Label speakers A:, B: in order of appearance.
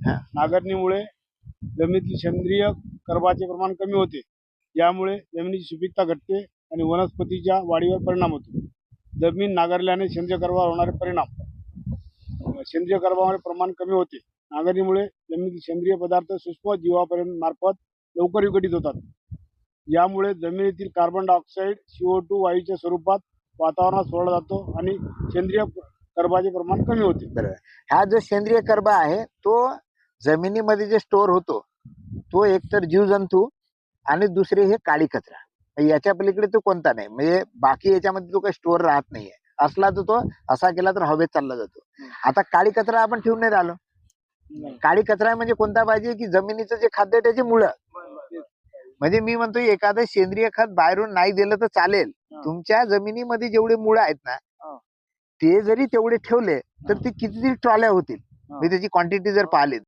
A: हा.
B: नांगरणीमुळे जमिनीतील सेंद्रिय कर्बाचे प्रमाण कमी होते, यामुळे जमिनीची सुपीकता घटते आणि वनस्पतीच्या वाढीवर परिणाम होतो. जमीन नांगरल्याने सेंद्रिय कर्बावर होणारे परिणाम. सेंद्रिय कर्बामध्ये प्रमाण कमी होते. नांगरणीमुळे जमिनीतील सेंद्रिय पदार्थ सूक्ष्म जीवापर्यंत मार्फत लवकर विघटित होतात. यामुळे जमिनीतील कार्बन डायऑक्साईड CO2 वायूच्या स्वरूपात वातावरणात सोडला जातो आणि सेंद्रिय कर्बाचे प्रमाण कमी होते.
A: बरोबर. हा जो सेंद्रिय कर्ब आहे तो जमिनीमध्ये जे स्टोअर होतो तो एकतर जीवजंतू आणि दुसरे हे काळी कचरा, याच्या पलीकडे तो कोणता नाही. म्हणजे बाकी याच्यामध्ये तो काही स्टोअर राहत नाहीये. असला तर तो असा केला तर हवेत चालला जातो. आता काळी कचरा आपण ठेवून नाही राहिलो. काळी कचरा म्हणजे कोणता पाहिजे की जमिनीचं जे खाद्य त्याची मुळं. म्हणजे मी म्हणतो एखादं सेंद्रिय खत बाहेरून नाही दिलं तर चालेल. तुमच्या जमिनीमध्ये जेवढे मुळं आहेत ना ते जरी तेवढे ठेवले तर ते कितीतरी ट्रॉल्या होतील. मी त्याची क्वांटिटी जर पाहिली